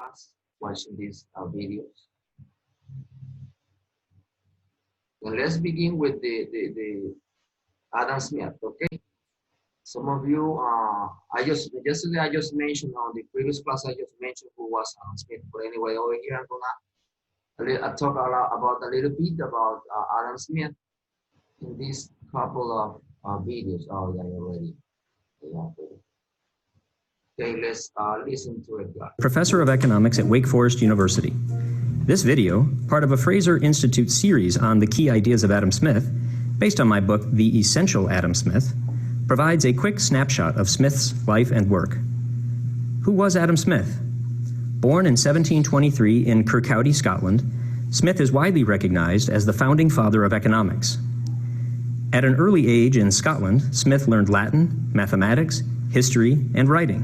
class watching these videos. And let's begin with the Adam Smith, okay? Some of you, yesterday I just mentioned on the previous class, I just mentioned who was Adam Smith. But anyway, over here I'm gonna talk about a little bit about Adam Smith in these couple of videos. Oh, yeah, already. Okay, let's listen to it. Professor of Economics at Wake Forest University. This video, part of a Fraser Institute series on the key ideas of Adam Smith, based on my book, The Essential Adam Smith, provides a quick snapshot of Smith's life and work. Who was Adam Smith? Born in 1723 in Kirkcaldy, Scotland, Smith is widely recognized as the founding father of economics. At an early age in Scotland, Smith learned Latin, mathematics, history, and writing.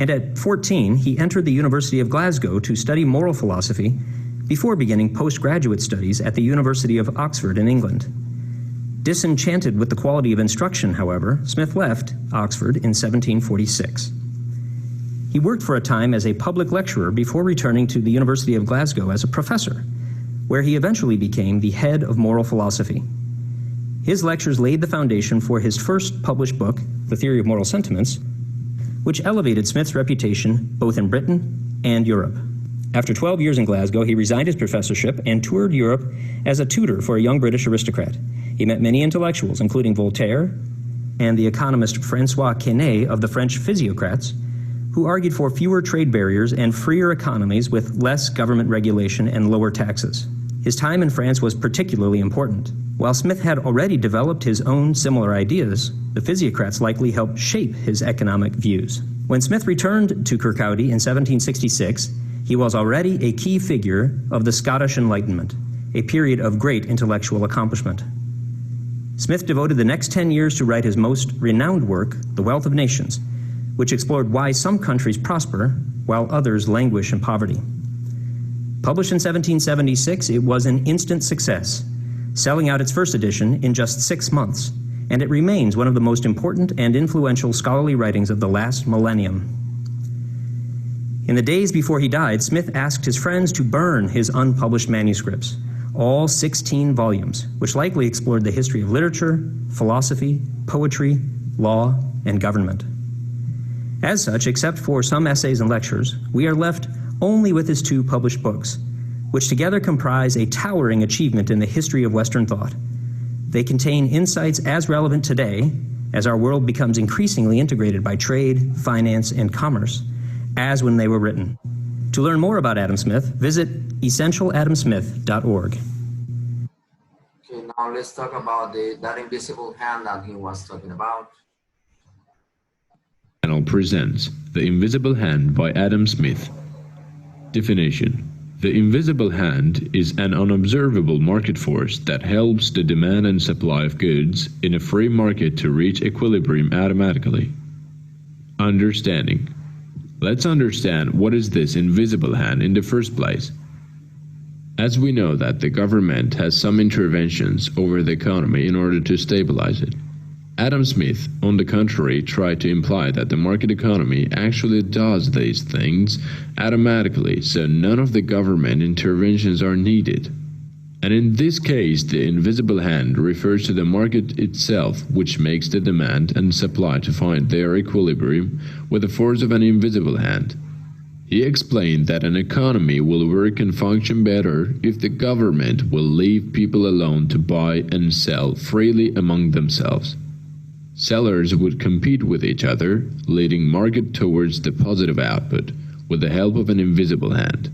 And at 14, he entered the University of Glasgow to study moral philosophy before beginning postgraduate studies at the University of Oxford in England. Disenchanted with the quality of instruction, however, Smith left Oxford in 1746. He worked for a time as a public lecturer before returning to the University of Glasgow as a professor, where he eventually became the head of moral philosophy. His lectures laid the foundation for his first published book, The Theory of Moral Sentiments, which elevated Smith's reputation both in Britain and Europe. After 12 years in Glasgow, he resigned his professorship and toured Europe as a tutor for a young British aristocrat. He met many intellectuals, including Voltaire and the economist Francois Quesnay of the French physiocrats, who argued for fewer trade barriers and freer economies with less government regulation and lower taxes. His time in France was particularly important. While Smith had already developed his own similar ideas, the physiocrats likely helped shape his economic views. When Smith returned to Kirkcaldy in 1766, he was already a key figure of the Scottish Enlightenment, a period of great intellectual accomplishment. Smith devoted the next 10 years to write his most renowned work, The Wealth of Nations, which explored why some countries prosper while others languish in poverty. Published in 1776, it was an instant success, selling out its first edition in just 6 months, and it remains one of the most important and influential scholarly writings of the last millennium. In the days before he died, Smith asked his friends to burn his unpublished manuscripts, all 16 volumes, which likely explored the history of literature, philosophy, poetry, law, and government. As such, except for some essays and lectures, we are left only with his 2 published books, which together comprise a towering achievement in the history of Western thought. They contain insights as relevant today, as our world becomes increasingly integrated by trade, finance, and commerce, as when they were written. To learn more about Adam Smith, visit essentialadamsmith.org. Okay, now let's talk about that invisible hand that he was talking about. Channel presents The Invisible Hand by Adam Smith. Definition: the invisible hand is an unobservable market force that helps the demand and supply of goods in a free market to reach equilibrium automatically. Understanding: let's understand what is this invisible hand in the first place. As we know that the government has some interventions over the economy in order to stabilize it. Adam Smith, on the contrary, tried to imply that the market economy actually does these things automatically, so none of the government interventions are needed. And in this case, the invisible hand refers to the market itself, which makes the demand and supply to find their equilibrium with the force of an invisible hand. He explained that an economy will work and function better if the government will leave people alone to buy and sell freely among themselves. Sellers would compete with each other, leading market towards the positive output with the help of an invisible hand.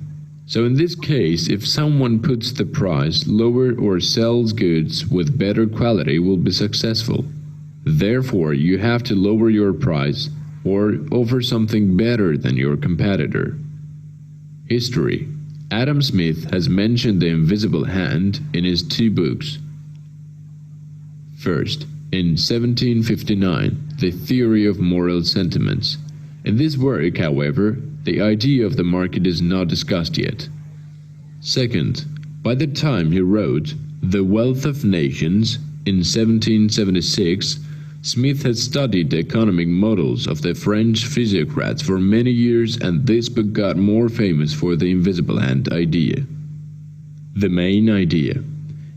So in this case, if someone puts the price lower or sells goods with better quality will be successful. Therefore, you have to lower your price or offer something better than your competitor. History: Adam Smith has mentioned the invisible hand in his 2 books. First, in 1759, The Theory of Moral Sentiments. In this work, however, the idea of the market is not discussed yet. Second, by the time he wrote The Wealth of Nations in 1776, Smith has studied the economic models of the French physiocrats for many years, and this book got more famous for the invisible hand idea. The main idea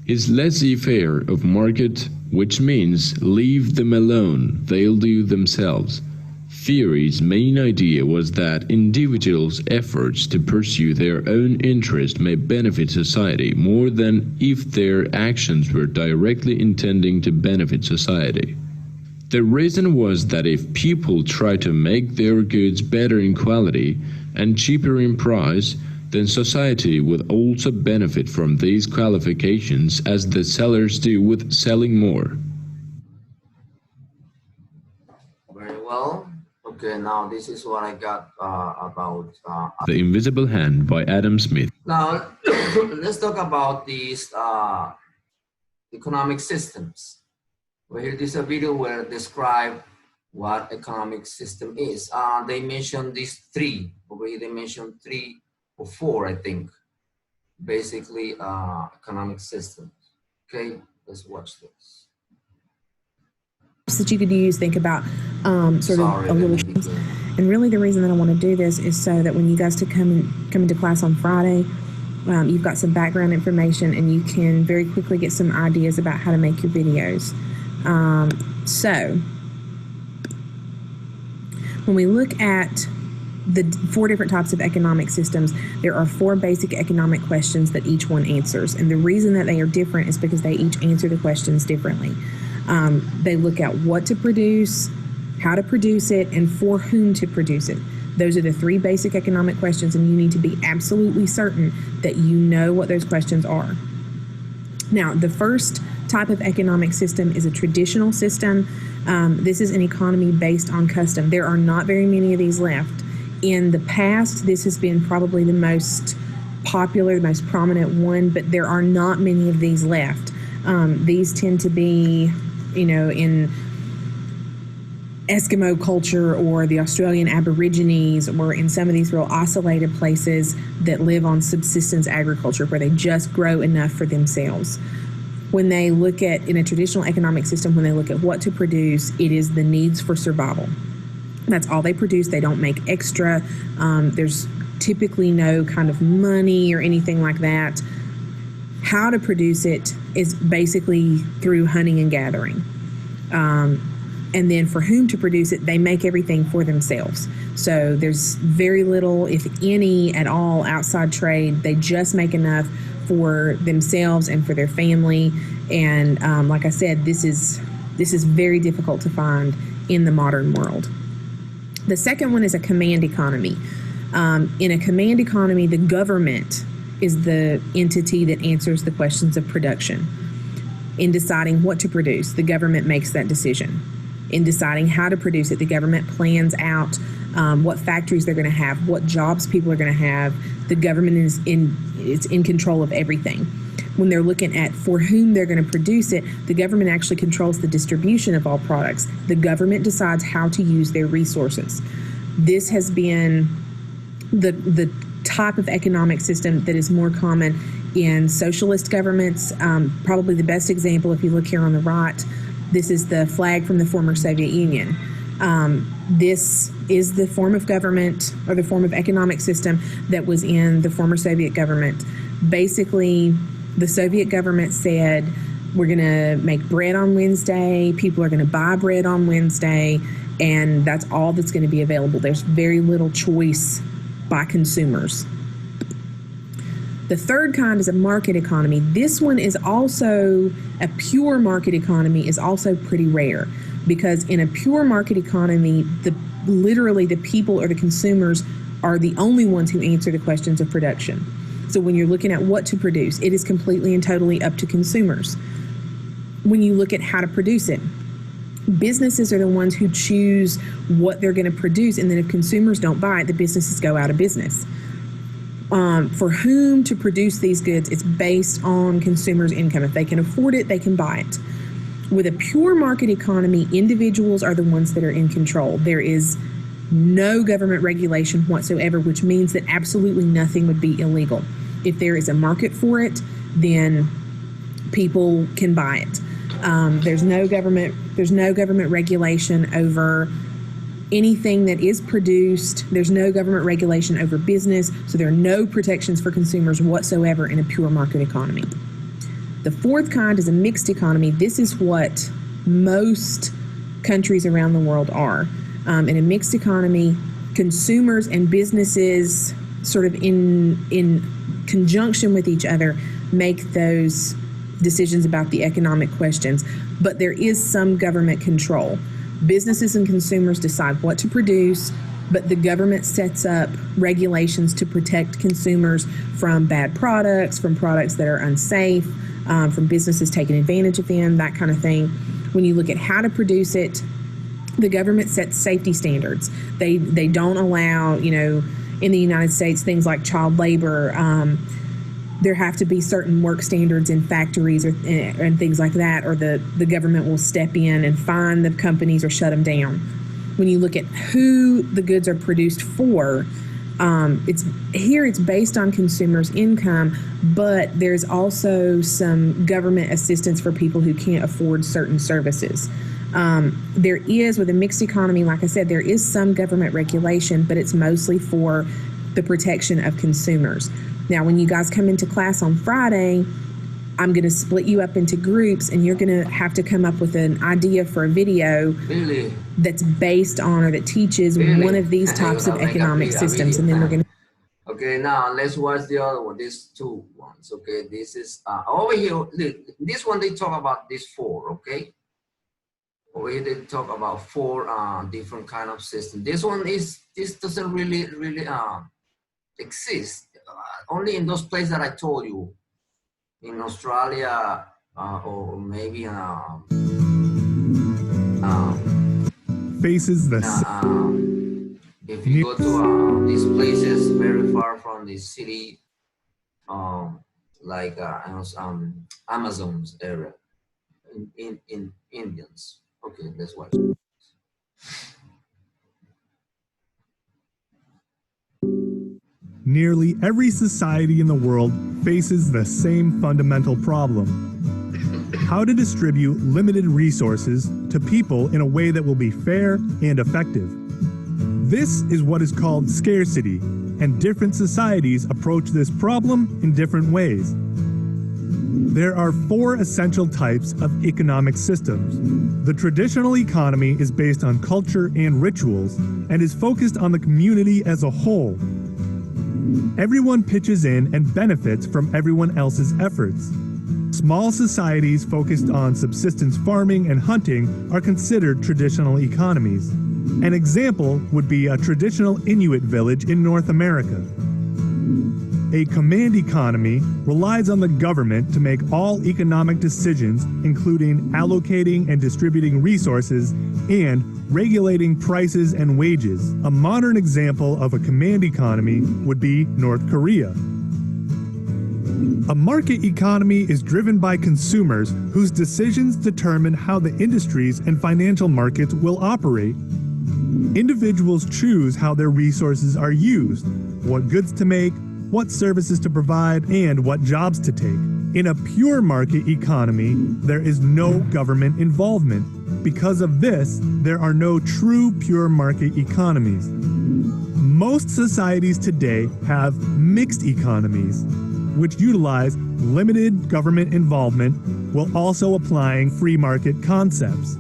is laissez-faire of market, which means leave them alone, they'll do themselves. Theory's main idea was that individuals' efforts to pursue their own interest may benefit society more than if their actions were directly intending to benefit society. The reason was that if people try to make their goods better in quality and cheaper in price, then society would also benefit from these qualifications as the sellers do with selling more. Very well. Okay, now this is what I got about... The Invisible Hand by Adam Smith. Now, let's talk about these economic systems. Well, here is a video where they describe what economic system is. They mentioned these three. Over here they mentioned 3 or 4, I think. Basically, economic systems. Okay, let's watch this. That you could use, think about sort of a little. And really the reason that I want to do this is so that when you guys come into class on Friday, you've got some background information and you can very quickly get some ideas about how to make your videos. So when we look at the 4 different types of economic systems, there are 4 basic economic questions that each one answers. And the reason that they are different is because they each answer the questions differently. They look at what to produce, how to produce it, and for whom to produce it. Those are the 3 basic economic questions, and you need to be absolutely certain that you know what those questions are. Now, the first type of economic system is a traditional system. This is an economy based on custom. There are not very many of these left. In the past, this has been probably the most popular, the most prominent one, but there are not many of these left. These tend to be, in Eskimo culture or the Australian Aborigines or in some of these real isolated places that live on subsistence agriculture where they just grow enough for themselves. When they look at, in a traditional economic system, when they look at what to produce, it is the needs for survival. That's all they produce. They don't make extra. There's typically no kind of money or anything like that. How to produce it is basically through hunting and gathering. And then for whom to produce it, they make everything for themselves. So there's very little, if any at all, outside trade. They just make enough for themselves and for their family. And like I said, this is very difficult to find in the modern world. The second one is a command economy. In a command economy, the government is the entity that answers the questions of production. In deciding what to produce, the government makes that decision. In deciding how to produce it, the government plans out what factories they're going to have, what jobs people are going to have. The government is in control of everything. When they're looking at for whom they're going to produce it, the government actually controls the distribution of all products. The government decides how to use their resources. This has been the type of economic system that is more common in socialist governments. Probably the best example, if you look here on the right, this is the flag from the former Soviet Union. This is the form of government or the form of economic system that was in the former Soviet government. Basically, the Soviet government said, we're going to make bread on Wednesday, people are going to buy bread on Wednesday, and that's all that's going to be available. There's very little choice by consumers. The third kind is a market economy. This one is also, a pure market economy is also pretty rare, because in a pure market economy, literally the people or the consumers are the only ones who answer the questions of production. So when you're looking at what to produce, it is completely and totally up to consumers. When you look at how to produce it, businesses are the ones who choose what they're going to produce, and then if consumers don't buy it, the businesses go out of business. For whom to produce these goods, it's based on consumers' income. If they can afford it, they can buy it. With a pure market economy, individuals are the ones that are in control. There is no government regulation whatsoever, which means that absolutely nothing would be illegal. If there is a market for it, then people can buy it. There's no government regulation over anything that is produced. There's no government regulation over business, so there are no protections for consumers whatsoever in a pure market economy. The fourth kind is a mixed economy. This is what most countries around the world are. In a mixed economy, consumers and businesses sort of in conjunction with each other make those decisions about the economic questions, but there is some government control. Businesses and consumers decide what to produce, but the government sets up regulations to protect consumers from bad products, from products that are unsafe, from businesses taking advantage of them, that kind of thing. When you look at how to produce it, the government sets safety standards. They don't allow, in the United States, things like child labor. There have to be certain work standards in factories and things like that, or the government will step in and fine the companies or shut them down. When you look at who the goods are produced for, it's based on consumers' income, but there's also some government assistance for people who can't afford certain services. There is, with a mixed economy, like I said, there is some government regulation, but it's mostly for the protection of consumers. Now, when you guys come into class on Friday, I'm going to split you up into groups, and you're going to have to come up with an idea for a video that's based on or that teaches one of these types of economic systems, and then we're going to... Okay, now let's watch the other one, these two ones, okay? This is, over here, this one they talk about these four, okay? Over here they talk about four different kind of systems. This doesn't really exist. Only in those places that I told you, in Australia or maybe faces the if you go to these places very far from the city, like Amazon's area, in Indians. Okay, let's watch. Nearly every society in the world faces the same fundamental problem: how to distribute limited resources to people in a way that will be fair and effective. This is what is called scarcity, and different societies approach this problem in different ways. There are four essential types of economic systems. The traditional economy is based on culture and rituals and is focused on the community as a whole. Everyone pitches in and benefits from everyone else's efforts. Small societies focused on subsistence farming and hunting are considered traditional economies. An example would be a traditional Inuit village in North America. A command economy relies on the government to make all economic decisions, including allocating and distributing resources and regulating prices and wages. A modern example of a command economy would be North Korea. A market economy is driven by consumers whose decisions determine how the industries and financial markets will operate. Individuals choose how their resources are used, what goods to make, what services to provide, and what jobs to take. In a pure market economy, there is no government involvement. Because of this, there are no true pure market economies. Most societies today have mixed economies, which utilize limited government involvement while also applying free market concepts.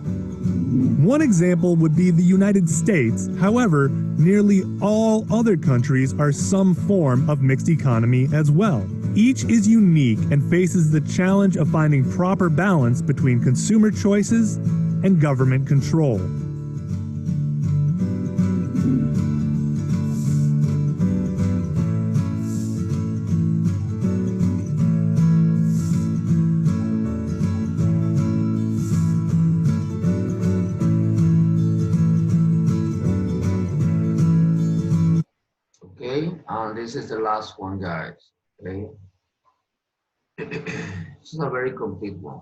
One example would be the United States. However, nearly all other countries are some form of mixed economy as well. Each is unique and faces the challenge of finding proper balance between consumer choices and government control. Okay, and this is the last one, guys. Okay, this is a very complete one.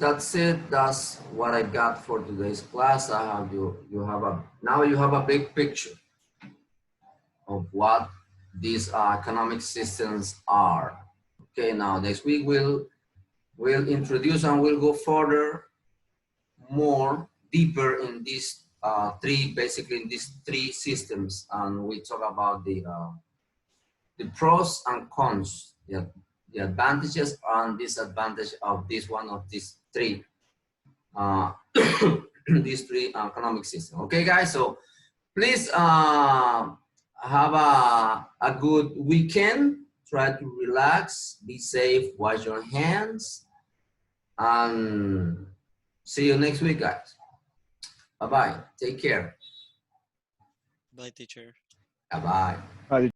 that's it. That's what I got for today's class. I have now you have a big picture of what these economic systems are. Okay, now next week we'll introduce and we'll go further, more deeper in these basically in these three systems, and we talk about the pros and cons, the advantages and disadvantages of this one of these three these three economic systems. Okay, guys, so please have a good weekend. Try to relax, be safe, wash your hands, and see you next week, guys. Bye-bye. Take care. Bye, teacher. Bye-bye. Bye,